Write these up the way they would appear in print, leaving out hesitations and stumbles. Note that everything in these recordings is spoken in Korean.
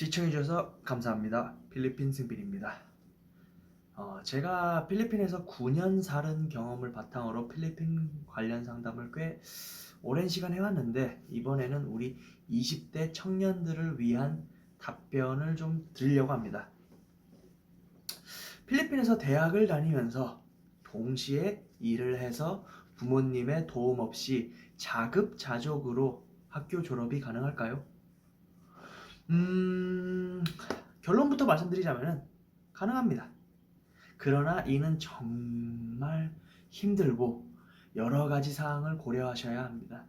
시청해주셔서 감사합니다. 필리핀 승빈입니다. 제가 필리핀에서 9년 살은 경험을 바탕으로 필리핀 관련 상담을 꽤 오랜 시간 해왔는데, 이번에는 우리 20대 청년들을 위한 답변을 좀 드리려고 합니다. 필리핀에서 대학을 다니면서 동시에 일을 해서 부모님의 도움 없이 자급자족으로 학교 졸업이 가능할까요? 결론부터 말씀드리자면 가능합니다. 그러나 이는 정말 힘들고 여러 가지 사항을 고려하셔야 합니다.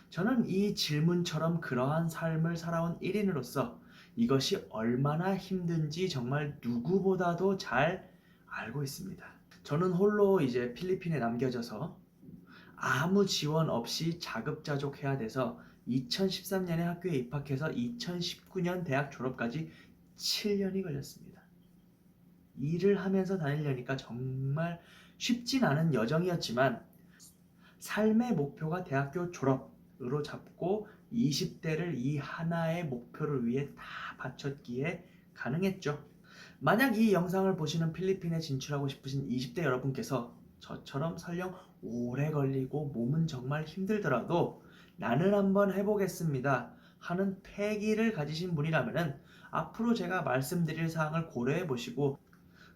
저는 이 질문처럼 그러한 삶을 살아온 1인으로서 이것이 얼마나 힘든지 정말 누구보다도 잘 알고 있습니다. 저는 홀로 이제 필리핀에 남겨져서 아무 지원 없이 자급자족해야 돼서 2013년에 학교에 입학해서 2019년 대학 졸업까지 7년이 걸렸습니다. 일을 하면서 다니려니까 정말 쉽진 않은 여정이었지만, 삶의 목표가 대학교 졸업으로 잡고 20대를 이 하나의 목표를 위해 다 바쳤기에 가능했죠. 만약 이 영상을 보시는 필리핀에 진출하고 싶으신 20대 여러분께서 저처럼 설령 오래 걸리고 몸은 정말 힘들더라도 나는 한번 해보겠습니다 하는 패기를 가지신 분이라면 앞으로 제가 말씀드릴 사항을 고려해 보시고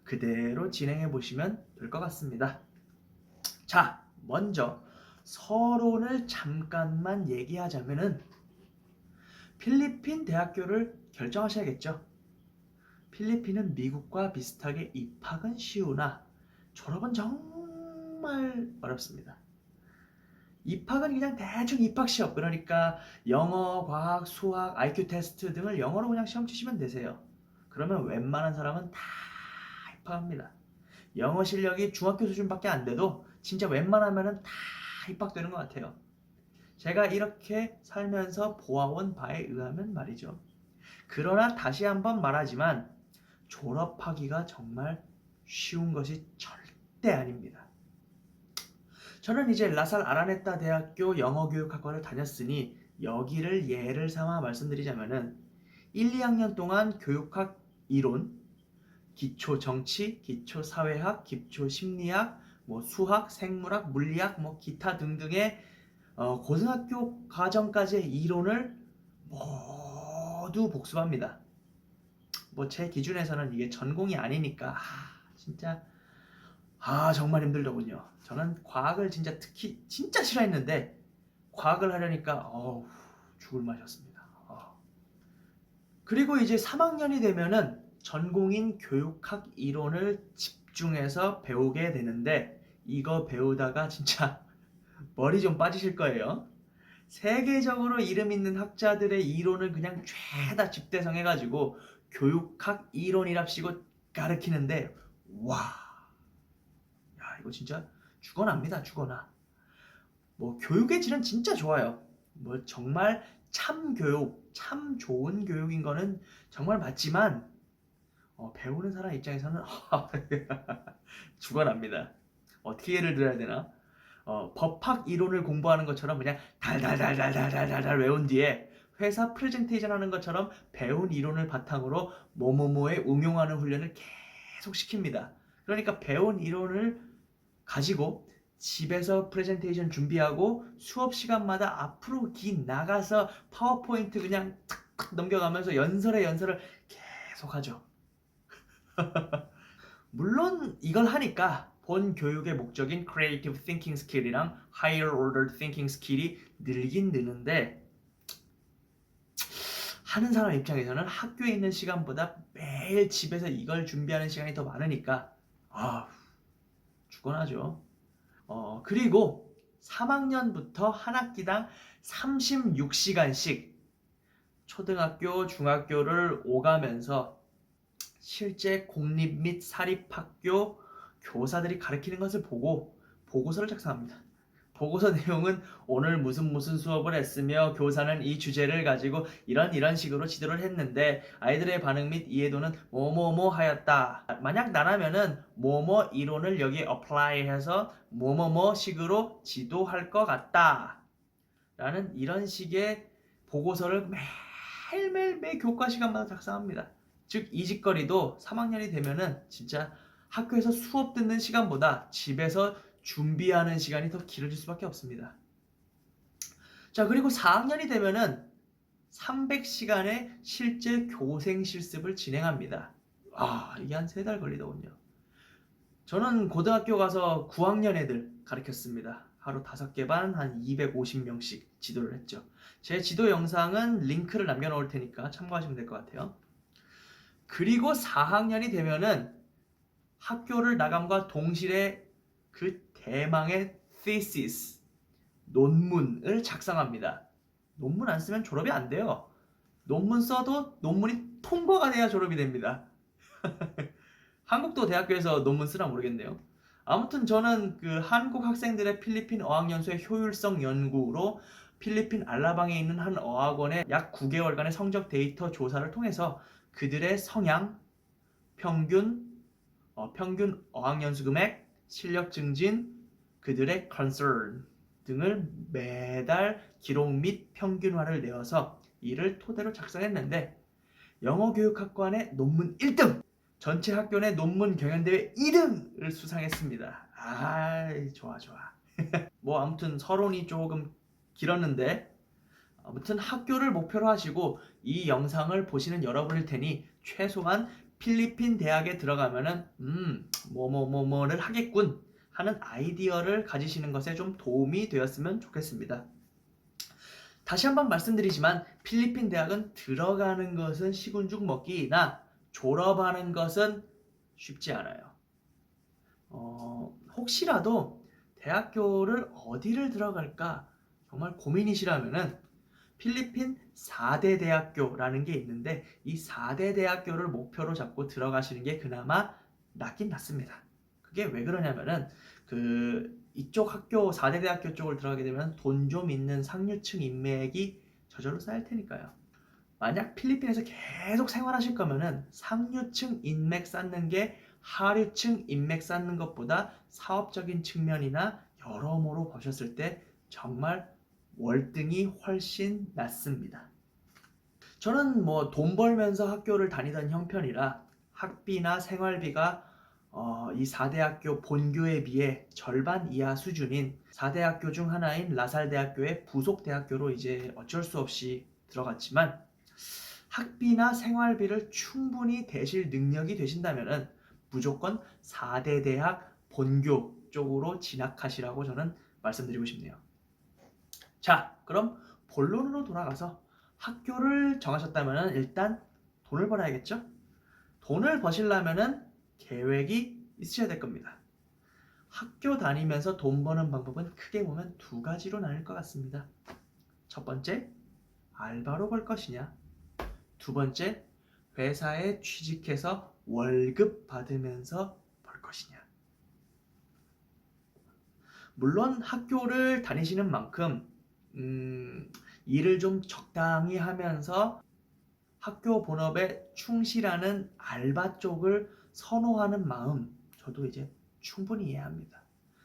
그대로 진행해 보시면 될 것 같습니다. 자, 먼저 서론을 잠깐만 얘기하자면은 필리핀 대학교를 결정하셔야겠죠. 필리핀은 미국과 비슷하게 입학은 쉬우나 졸업은 정말 어렵습니다. 입학은 그냥 대충 입학 시험, 그러니까 영어, 과학, 수학, IQ 테스트 등을 영어로 그냥 시험 치시면 되세요. 그러면 웬만한 사람은 다 입학합니다. 영어 실력이 중학교 수준밖에 안 돼도 진짜 웬만하면은 다 입학되는 것 같아요. 제가 이렇게 살면서 보아온 바에 의하면 말이죠. 그러나 다시 한번 말하지만 졸업하기가 정말 쉬운 것이 절대 아닙니다. 저는 이제 라살 아라네타 대학교 영어교육학과를 다녔으니 여기를 예를 삼아 말씀드리자면은 1, 2학년 동안 교육학 이론, 기초 정치, 기초 사회학, 기초 심리학, 수학, 생물학, 물리학, 기타 등등의 고등학교 과정까지의 이론을 모두 복습합니다. 제 기준에서는 이게 전공이 아니니까 진짜 정말 힘들더군요. 저는 과학을 특히 진짜 싫어했는데 과학을 하려니까 죽을 맛이었습니다. 그리고 이제 3학년이 되면은 전공인 교육학 이론을 집중해서 배우게 되는데, 이거 배우다가 진짜 머리 좀 빠지실 거예요. 세계적으로 이름 있는 학자들의 이론을 그냥 죄다 집대성해가지고 교육학 이론이랍시고 가르치는데, 와, 야, 이거 진짜 죽어납니다. 죽어나. 교육의 질은 진짜 좋아요. 정말 참 교육, 참 좋은 교육인 거는 정말 맞지만 배우는 사람 입장에서는 죽어납니다. 어떻게 예를 들어야 되나? 법학 이론을 공부하는 것처럼 그냥 달달달달달달달 외운 뒤에 회사 프레젠테이션 하는 것처럼 배운 이론을 바탕으로 뭐뭐뭐에 응용하는 훈련을 계속 시킵니다. 그러니까 배운 이론을 가지고 집에서 프레젠테이션 준비하고 수업 시간마다 앞으로 나가서 파워포인트 그냥 탁탁 넘겨가면서 연설을 계속 하죠. 물론 이걸 하니까 본 교육의 목적인 Creative Thinking Skill이랑 Higher Order Thinking Skill이 늘긴 느는데, 하는 사람 입장에서는 학교에 있는 시간보다 매일 집에서 이걸 준비하는 시간이 더 많으니까 죽어나죠. 그리고 3학년부터 한 학기당 36시간씩 초등학교, 중학교를 오가면서 실제 공립 및 사립학교 교사들이 가르치는 것을 보고 보고서를 작성합니다. 보고서 내용은 오늘 무슨 수업을 했으며 교사는 이 주제를 가지고 이런 식으로 지도를 했는데 아이들의 반응 및 이해도는 뭐뭐뭐 하였다. 만약 나라면은 뭐뭐 이론을 여기에 apply해서 뭐뭐뭐 식으로 지도할 것 같다 라는 이런 식의 보고서를 매일매일 매 교과 시간마다 작성합니다. 즉 이직거리도 3학년이 되면은 진짜 학교에서 수업 듣는 시간보다 집에서 준비하는 시간이 더 길어질 수밖에 없습니다. 자, 그리고 4학년이 되면은 300시간의 실제 교생 실습을 진행합니다. 이게 한 3달 걸리더군요. 저는 고등학교 가서 9학년 애들 가르쳤습니다. 하루 5개 반 한 250명씩 지도를 했죠. 제 지도 영상은 링크를 남겨놓을 테니까 참고하시면 될 것 같아요. 그리고 4학년이 되면은 학교를 나감과 동시에 그 대망의 thesis, 논문을 작성합니다. 논문 안 쓰면 졸업이 안 돼요. 논문 써도 논문이 통과가 돼야 졸업이 됩니다. 한국도 대학교에서 논문 쓰나 모르겠네요. 아무튼 저는 그 한국 학생들의 필리핀 어학연수의 효율성 연구로 필리핀 알라방에 있는 한 어학원의 약 9개월간의 성적 데이터 조사를 통해서 그들의 성향, 평균 어학연수 금액, 실력 증진, 그들의 concern 등을 매달 기록 및 평균화를 내어서 이를 토대로 작성했는데 영어교육학과의 논문 1등! 전체 학교 내 논문 경연대회 2등을 수상했습니다. 좋아. 뭐 아무튼 서론이 조금 길었는데 아무튼 학교를 목표로 하시고 이 영상을 보시는 여러분일 테니 최소한 필리핀 대학에 들어가면은 뭐를 하겠군 하는 아이디어를 가지시는 것에 좀 도움이 되었으면 좋겠습니다. 다시 한번 말씀드리지만 필리핀 대학은 들어가는 것은 시군죽 먹기나 졸업하는 것은 쉽지 않아요. 혹시라도 대학교를 어디를 들어갈까 정말 고민이시라면은 필리핀 4대 대학교라는 게 있는데 이 4대 대학교를 목표로 잡고 들어가시는 게 그나마 낫긴 낫습니다. 그게 왜 그러냐면은 이쪽 학교 4대 대학교 쪽을 들어가게 되면 돈 좀 있는 상류층 인맥이 저절로 쌓일 테니까요. 만약 필리핀에서 계속 생활하실 거면은 상류층 인맥 쌓는 게 하류층 인맥 쌓는 것보다 사업적인 측면이나 여러모로 보셨을 때 정말 월등히 훨씬 낫습니다. 저는 뭐 돈 벌면서 학교를 다니던 형편이라 학비나 생활비가 이 4대 학교 본교에 비해 절반 이하 수준인 4대 학교 중 하나인 라살 대학교의 부속 대학교로 이제 어쩔 수 없이 들어갔지만 학비나 생활비를 충분히 대실 능력이 되신다면 무조건 4대 대학 본교 쪽으로 진학하시라고 저는 말씀드리고 싶네요. 자, 그럼 본론으로 돌아가서 학교를 정하셨다면 일단 돈을 벌어야겠죠? 돈을 버시려면 계획이 있으셔야 될 겁니다. 학교 다니면서 돈 버는 방법은 크게 보면 2가지로 나뉠 것 같습니다. 첫 번째, 알바로 벌 것이냐. 두 번째, 회사에 취직해서 월급 받으면서 벌 것이냐. 물론 학교를 다니시는 만큼 일을 좀 적당히 하면서 학교 본업에 충실하는 알바 쪽을 선호하는 마음 저도 이제 충분히 이해합니다.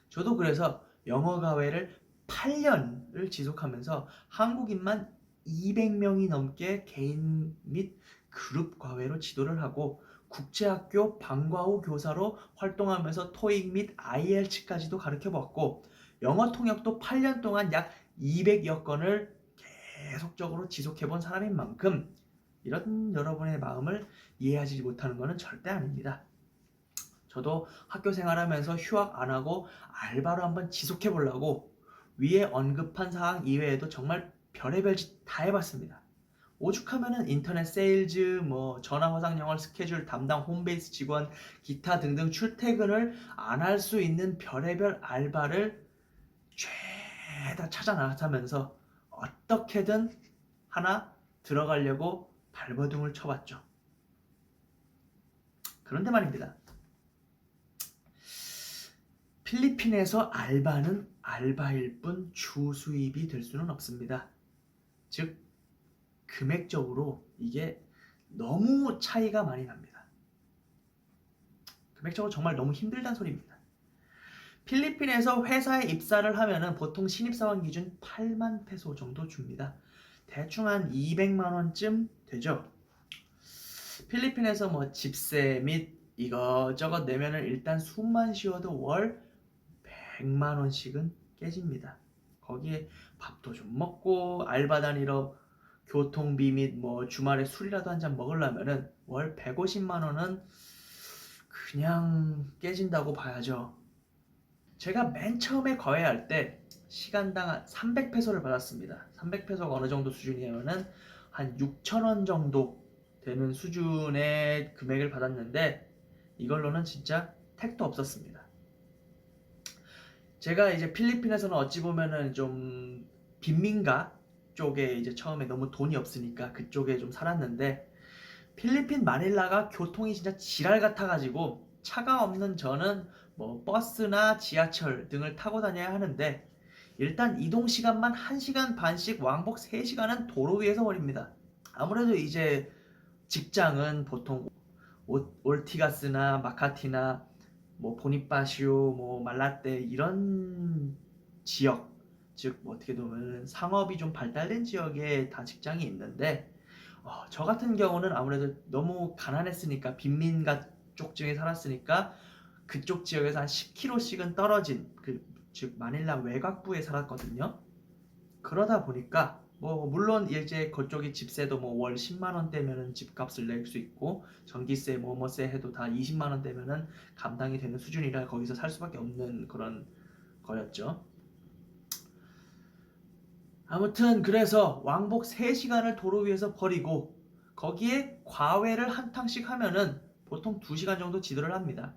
저도 그래서 영어 과외를 8년을 지속하면서 한국인만 200명이 넘게 개인 및 그룹 과외로 지도를 하고 국제학교 방과후 교사로 활동하면서 토익 및 IELTS까지도 가르쳐봤고 영어 통역도 8년 동안 약 200여 건을 계속적으로 지속해본 사람인 만큼 이런 여러분의 마음을 이해하지 못하는 것은 절대 아닙니다. 저도 학교 생활하면서 휴학 안 하고 알바로 한번 지속해 보려고 위에 언급한 사항 이외에도 정말 별의별 짓 다 해봤습니다. 오죽하면은 인터넷 세일즈, 전화 화상 영어 스케줄 담당 홈베이스 직원, 기타 등등 출퇴근을 안 할 수 있는 별의별 알바를 죄다 찾아 나가면서 어떻게든 하나 들어가려고 발버둥을 쳐봤죠. 그런데 말입니다. 필리핀에서 알바는 알바일 뿐 주수입이 될 수는 없습니다. 즉 금액적으로 이게 너무 차이가 많이 납니다. 금액적으로 정말 너무 힘들다는 소리입니다. 필리핀에서 회사에 입사를 하면은 보통 신입사원 기준 8만 페소 정도 줍니다. 대충 한 200만 원쯤 되죠. 필리핀에서 뭐 집세 및 이것저것 내면은 일단 숨만 쉬어도 월 100만 원씩은 깨집니다. 거기에 밥도 좀 먹고 알바 다니러 교통비 및 뭐 주말에 술이라도 한 잔 먹으려면은 월 150만 원은 그냥 깨진다고 봐야죠. 제가 맨 처음에 거래할 때 시간당 300페소를 받았습니다. 300페소가 어느 정도 수준이냐면은 한 6천 원 정도 되는 수준의 금액을 받았는데 이걸로는 진짜 택도 없었습니다. 제가 이제 필리핀에서는 어찌 보면은 좀 빈민가 쪽에 이제 처음에 너무 돈이 없으니까 그쪽에 좀 살았는데 필리핀 마닐라가 교통이 진짜 지랄 같아가지고 차가 없는 저는 뭐 버스나 지하철 등을 타고 다녀야 하는데 일단 이동 시간만 1시간 반씩 왕복 3시간은 도로 위에서 버립니다. 아무래도 이제 직장은 보통 올티가스나 마카티나 뭐 보니파시오, 뭐 말라떼 이런 지역, 즉 뭐 어떻게 보면 상업이 좀 발달된 지역에 다 직장이 있는데 저 같은 경우는 아무래도 너무 가난했으니까 빈민가 쪽지에 살았으니까 그쪽 지역에서 한 10km씩은 떨어진 즉 마닐라 외곽부에 살았거든요. 그러다 보니까 뭐 물론 이제 그쪽이 집세도 뭐 월 10만 원대면은 집값을 낼 수 있고 전기세 뭐뭐세 해도 다 20만 원대면은 감당이 되는 수준이라 거기서 살 수밖에 없는 그런 거였죠. 아무튼 그래서 왕복 3시간을 도로 위에서 버리고 거기에 과외를 한 탕씩 하면은 보통 2시간 정도 지도를 합니다.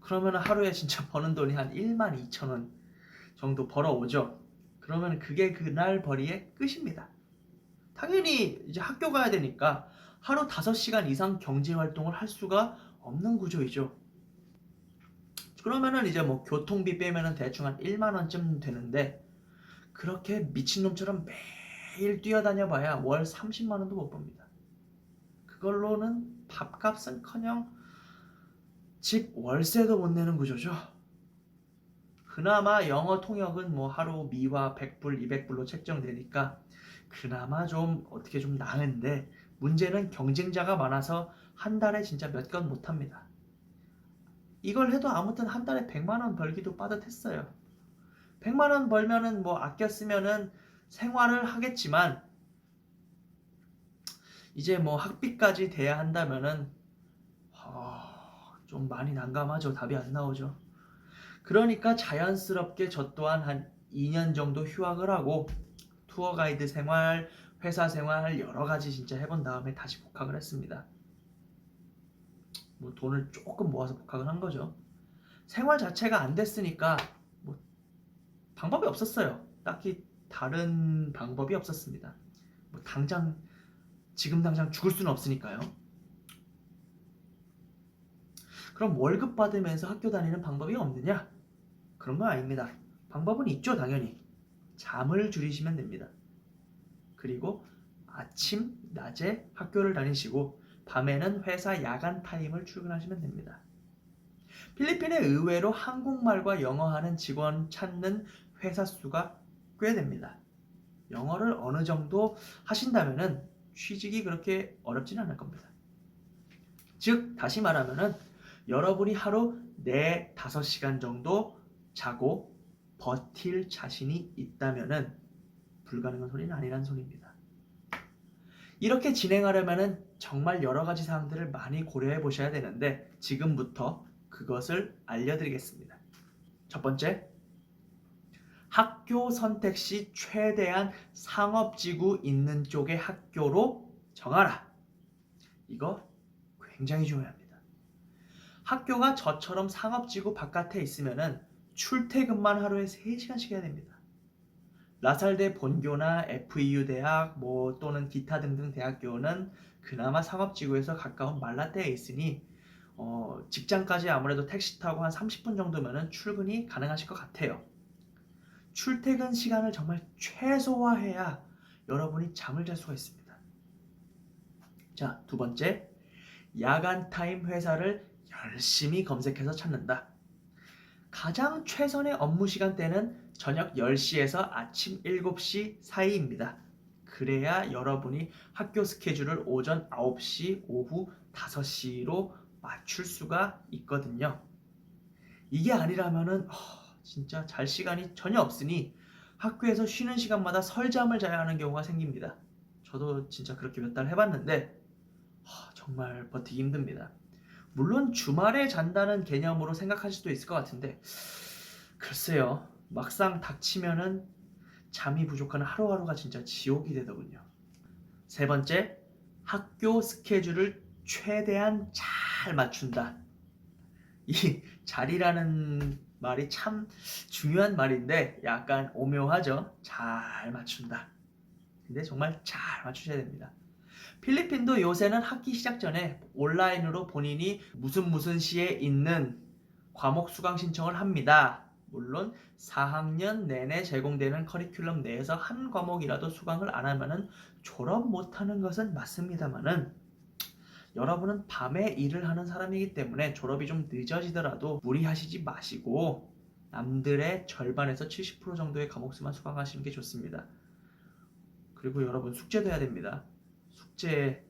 그러면 하루에 진짜 버는 돈이 한 1만 2천 원 정도 벌어오죠. 그러면 그게 그날 벌이의 끝입니다. 당연히 이제 학교 가야 되니까 하루 5시간 이상 경제 활동을 할 수가 없는 구조이죠. 그러면은 이제 뭐 교통비 빼면은 대충 한 1만 원쯤 되는데 그렇게 미친놈처럼 매일 뛰어다녀 봐야 월 30만 원도 못 법니다. 그걸로는 밥값은커녕 집 월세도 못 내는 구조죠. 그나마 영어 통역은 뭐 하루 미화 100불, 200불로 책정되니까 그나마 좀 어떻게 좀 나은데 문제는 경쟁자가 많아서 한 달에 진짜 몇 건 못합니다. 이걸 해도 아무튼 한 달에 100만 원 벌기도 빠듯했어요. 100만 원 벌면은 뭐 아껴 쓰면은 생활을 하겠지만 이제 뭐 학비까지 돼야 한다면은 좀 많이 난감하죠. 답이 안 나오죠. 그러니까 자연스럽게 저 또한 한 2년 정도 휴학을 하고 투어 가이드 생활, 회사 생활 여러 가지 진짜 해본 다음에 다시 복학을 했습니다. 뭐 돈을 조금 모아서 복학을 한 거죠. 생활 자체가 안 됐으니까 뭐 방법이 없었어요. 딱히 다른 방법이 없었습니다. 뭐 지금 당장 죽을 수는 없으니까요. 그럼 월급 받으면서 학교 다니는 방법이 없느냐? 그런 건 아닙니다. 방법은 있죠, 당연히. 잠을 줄이시면 됩니다. 그리고 아침, 낮에 학교를 다니시고 밤에는 회사 야간 타임을 출근하시면 됩니다. 필리핀에 의외로 한국말과 영어하는 직원 찾는 회사 수가 꽤 됩니다. 영어를 어느 정도 하신다면 취직이 그렇게 어렵지는 않을 겁니다. 즉 다시 말하면 여러분이 하루 4, 5시간 정도 자고 버틸 자신이 있다면 불가능한 소리는 아니란 소리입니다. 이렇게 진행하려면 정말 여러 가지 사항들을 많이 고려해 보셔야 되는데 지금부터 그것을 알려드리겠습니다. 첫 번째, 학교 선택 시 최대한 상업지구 있는 쪽의 학교로 정하라. 이거 굉장히 중요합니다. 학교가 저처럼 상업지구 바깥에 있으면 출퇴근만 하루에 3시간씩 해야 됩니다. 라살대 본교나 FEU 대학 또는 기타 등등 대학교는 그나마 상업지구에서 가까운 말라떼에 있으니 직장까지 아무래도 택시 타고 한 30분 정도면 출근이 가능하실 것 같아요. 출퇴근 시간을 정말 최소화해야 여러분이 잠을 잘 수가 있습니다. 자, 두 번째, 야간 타임 회사를 열심히 검색해서 찾는다. 가장 최선의 업무 시간대는 저녁 10시에서 아침 7시 사이입니다. 그래야 여러분이 학교 스케줄을 오전 9시, 오후 5시로 맞출 수가 있거든요. 이게 아니라면은 진짜 잘 시간이 전혀 없으니 학교에서 쉬는 시간마다 설잠을 자야 하는 경우가 생깁니다. 저도 진짜 그렇게 몇 달 해봤는데 정말 버티기 힘듭니다. 물론 주말에 잔다는 개념으로 생각하실 수도 있을 것 같은데 글쎄요. 막상 닥치면은 잠이 부족한 하루하루가 진짜 지옥이 되더군요. 세 번째, 학교 스케줄을 최대한 잘 맞춘다. 이 잘이라는 말이 참 중요한 말인데 약간 오묘하죠. 잘 맞춘다. 근데 정말 잘 맞추셔야 됩니다. 필리핀도 요새는 학기 시작 전에 온라인으로 본인이 무슨 시에 있는 과목 수강 신청을 합니다. 물론 4학년 내내 제공되는 커리큘럼 내에서 한 과목이라도 수강을 안 하면은 졸업 못하는 것은 맞습니다만은 여러분은 밤에 일을 하는 사람이기 때문에 졸업이 좀 늦어지더라도 무리하시지 마시고 남들의 절반에서 70% 정도의 과목 수만 수강하시는 게 좋습니다. 그리고 여러분 숙제도 해야 됩니다. 숙제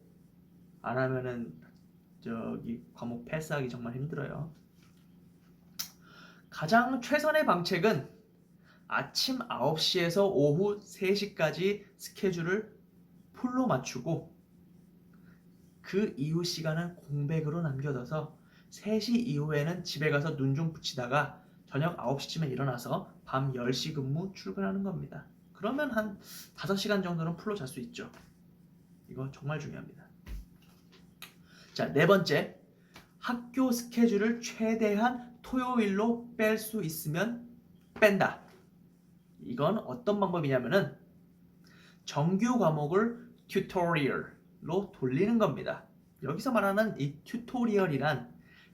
안 하면은 과목 패스하기 정말 힘들어요. 가장 최선의 방책은 아침 9시에서 오후 3시까지 스케줄을 풀로 맞추고 그 이후 시간은 공백으로 남겨둬서 3시 이후에는 집에 가서 눈 좀 붙이다가 저녁 9시쯤에 일어나서 밤 10시 근무 출근하는 겁니다. 그러면 한 5시간 정도는 풀로 잘 수 있죠. 이거 정말 중요합니다. 자, 네 번째. 학교 스케줄을 최대한 토요일로 뺄 수 있으면 뺀다. 이건 어떤 방법이냐면은 정규 과목을 튜토리얼로 돌리는 겁니다. 여기서 말하는 이 튜토리얼이란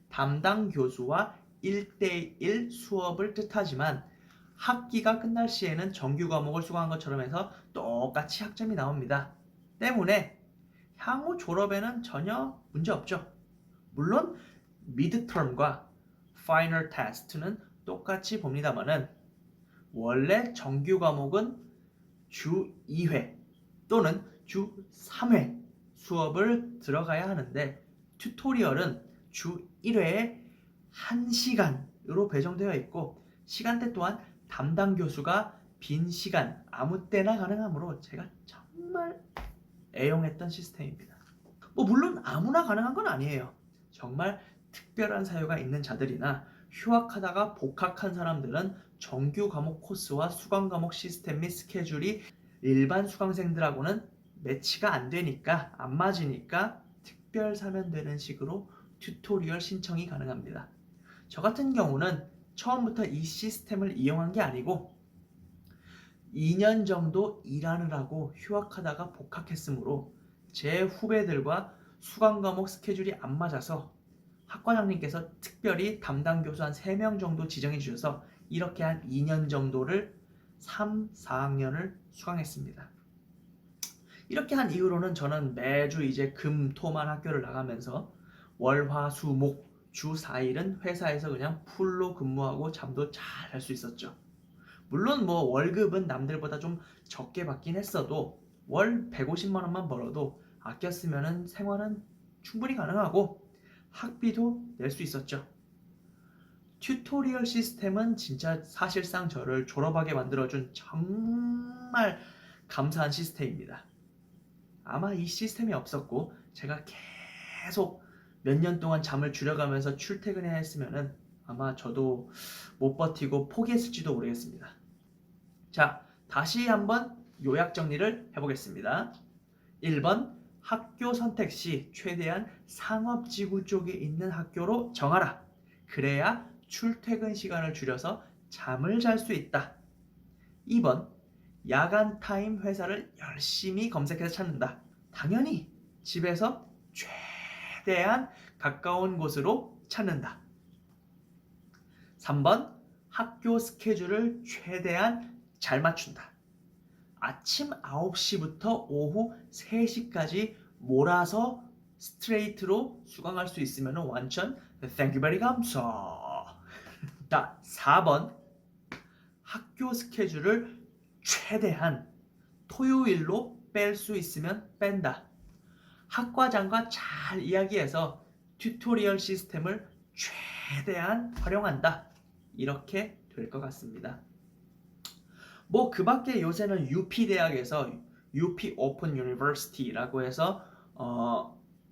담당 교수와 1대1 수업을 뜻하지만 학기가 끝날 시에는 정규 과목을 수강한 것처럼 해서 똑같이 학점이 나옵니다. 때문에 향후 졸업에는 전혀 문제 없죠. 물론 미드텀과 파이널 테스트는 똑같이 봅니다만은 원래 정규 과목은 주 2회 또는 주 3회 수업을 들어가야 하는데 튜토리얼은 주 1회에 1시간으로 배정되어 있고 시간대 또한 담당 교수가 빈 시간 아무 때나 가능하므로 제가 정말 애용했던 시스템입니다. 물론 아무나 가능한 건 아니에요. 정말 특별한 사유가 있는 자들이나 휴학하다가 복학한 사람들은 정규 과목 코스와 수강 과목 시스템 및 스케줄이 일반 수강생들하고는 매치가 안 되니까 안 맞으니까 특별 사면 되는 식으로 튜토리얼 신청이 가능합니다. 저 같은 경우는 처음부터 이 시스템을 이용한 게 아니고 2년 정도 일하느라고 휴학하다가 복학했으므로 제 후배들과 수강 과목 스케줄이 안 맞아서 학과장님께서 특별히 담당 교수 한 3명 정도 지정해 주셔서 이렇게 한 2년 정도를 3, 4학년을 수강했습니다. 이렇게 한 이후로는 저는 매주 이제 금, 토만 학교를 나가면서 월, 화, 수, 목 주 4일은 회사에서 그냥 풀로 근무하고 잠도 잘 잘 수 있었죠. 물론 월급은 남들보다 좀 적게 받긴 했어도 월 150만 원만 벌어도 아껴 쓰면은 생활은 충분히 가능하고 학비도 낼 수 있었죠. 튜토리얼 시스템은 진짜 사실상 저를 졸업하게 만들어준 정말 감사한 시스템입니다. 아마 이 시스템이 없었고 제가 계속 몇 년 동안 잠을 줄여가면서 출퇴근해야 했으면은 아마 저도 못 버티고 포기했을지도 모르겠습니다. 자, 다시 한번 요약 정리를 해보겠습니다. 1번, 학교 선택 시 최대한 상업지구 쪽에 있는 학교로 정하라. 그래야 출퇴근 시간을 줄여서 잠을 잘 수 있다. 2번, 야간 타임 회사를 열심히 검색해서 찾는다. 당연히 집에서 최대한 가까운 곳으로 찾는다. 3번, 학교 스케줄을 최대한 잘 맞춘다. 아침 9시부터 오후 3시까지 몰아서 스트레이트로 수강할 수 있으면 완전 Thank you very 감사. 자, 4번, 학교 스케줄을 최대한 토요일로 뺄 수 있으면 뺀다. 학과장과 잘 이야기해서 튜토리얼 시스템을 최대한 활용한다. 이렇게 될 것 같습니다. 뭐 그 밖에 요새는 UP 대학에서 UP 오픈 유니버시티라고 해서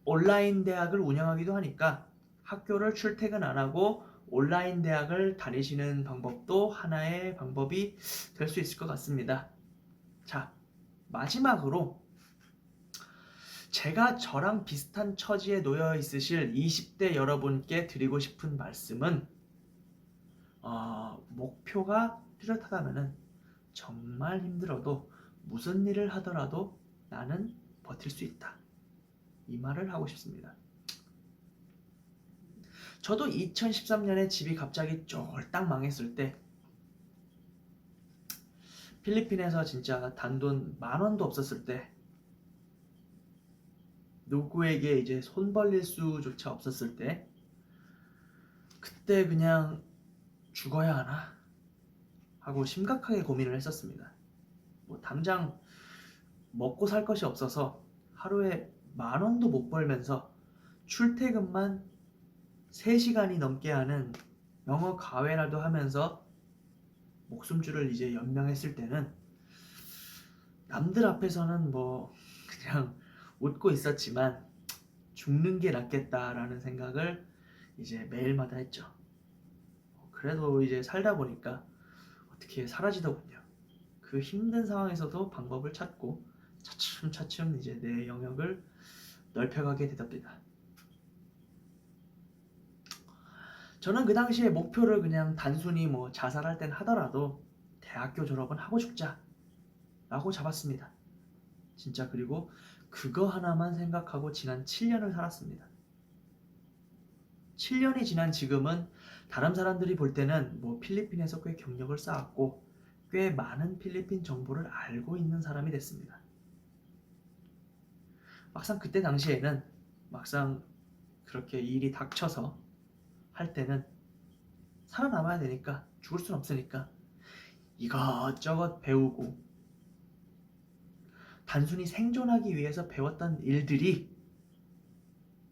온라인 대학을 운영하기도 하니까 학교를 출퇴근 안 하고 온라인 대학을 다니시는 방법도 하나의 방법이 될 수 있을 것 같습니다. 자, 마지막으로 제가 저랑 비슷한 처지에 놓여 있으실 20대 여러분께 드리고 싶은 말씀은 목표가 뚜렷하다면 정말 힘들어도 무슨 일을 하더라도 나는 버틸 수 있다. 이 말을 하고 싶습니다. 저도 2013년에 집이 갑자기 쫄딱 망했을 때 필리핀에서 진짜 단돈 10,000원도 없었을 때 누구에게 이제 손 벌릴 수조차 없었을 때 그때 그냥 죽어야 하나 하고 심각하게 고민을 했었습니다. 뭐 당장 먹고 살 것이 없어서 하루에 10,000원도 못 벌면서 출퇴근만 3시간이 넘게 하는 영어 과외라도 하면서 목숨줄을 이제 연명했을 때는 남들 앞에서는 뭐 그냥 웃고 있었지만 죽는 게 낫겠다라는 생각을 이제 매일마다 했죠. 그래도 이제 살다 보니까 어떻게 사라지더군요. 그 힘든 상황에서도 방법을 찾고 차츰차츰 이제 내 영역을 넓혀가게 되답니다. 저는 그 당시에 목표를 그냥 단순히 뭐 자살할 땐 하더라도 대학교 졸업은 하고 죽자 라고 잡았습니다. 진짜. 그리고 그거 하나만 생각하고 지난 7년을 살았습니다. 7년이 지난 지금은 다른 사람들이 볼 때는 뭐 필리핀에서 꽤 경력을 쌓았고 꽤 많은 필리핀 정보를 알고 있는 사람이 됐습니다. 막상 그때 당시에는 막상 그렇게 일이 닥쳐서 할 때는 살아남아야 되니까, 죽을 순 없으니까 이것저것 배우고 단순히 생존하기 위해서 배웠던 일들이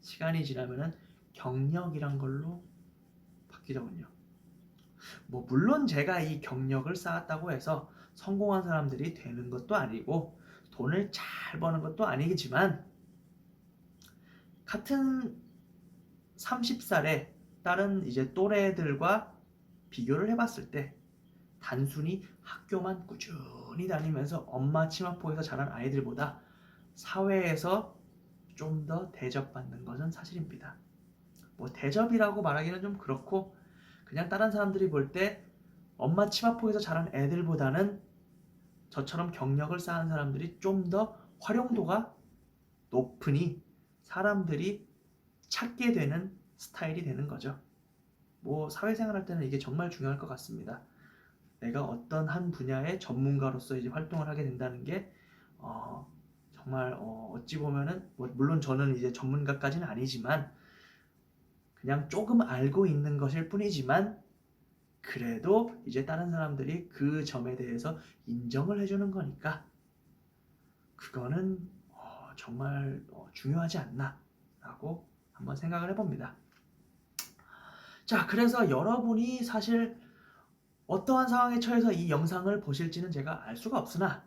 시간이 지나면은 경력이란 걸로 바뀌더군요. 뭐 물론 제가 이 경력을 쌓았다고 해서 성공한 사람들이 되는 것도 아니고 돈을 잘 버는 것도 아니겠지만 같은 30살에 다른 이제 또래들과 비교를 해봤을 때 단순히 학교만 꾸준히 다니면서 엄마 치마폭에서 자란 아이들보다 사회에서 좀 더 대접받는 것은 사실입니다. 뭐 대접이라고 말하기는 좀 그렇고 그냥 다른 사람들이 볼 때 엄마 치마폭에서 자란 애들보다는 저처럼 경력을 쌓은 사람들이 좀 더 활용도가 높으니 사람들이 찾게 되는 스타일이 되는 거죠. 뭐 사회생활 할 때는 이게 정말 중요할 것 같습니다. 내가 어떤 한 분야의 전문가로서 이제 활동을 하게 된다는 게 정말 어찌 보면은 뭐 물론 저는 이제 전문가까지는 아니지만 그냥 조금 알고 있는 것일 뿐이지만 그래도 이제 다른 사람들이 그 점에 대해서 인정을 해주는 거니까 그거는 정말 중요하지 않나 라고 한번 생각을 해봅니다. 자, 그래서 여러분이 사실 어떠한 상황에 처해서 이 영상을 보실지는 제가 알 수가 없으나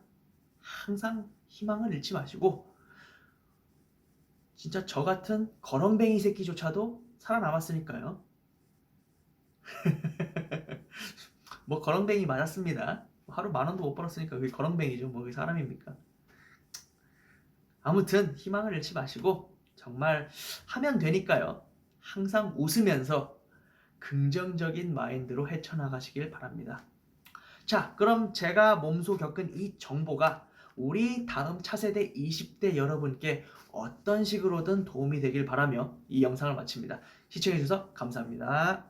항상 희망을 잃지 마시고 진짜 저 같은 거렁뱅이 새끼조차도 살아남았으니까요. 뭐 거렁뱅이 맞았습니다. 하루 10,000원도 못 벌었으니까 그게 거렁뱅이죠. 뭐 그게 사람입니까? 아무튼 희망을 잃지 마시고 정말 하면 되니까요. 항상 웃으면서 긍정적인 마인드로 헤쳐나가시길 바랍니다. 자, 그럼 제가 몸소 겪은 이 정보가 우리 다음 차세대 20대 여러분께 어떤 식으로든 도움이 되길 바라며 이 영상을 마칩니다. 시청해주셔서 감사합니다.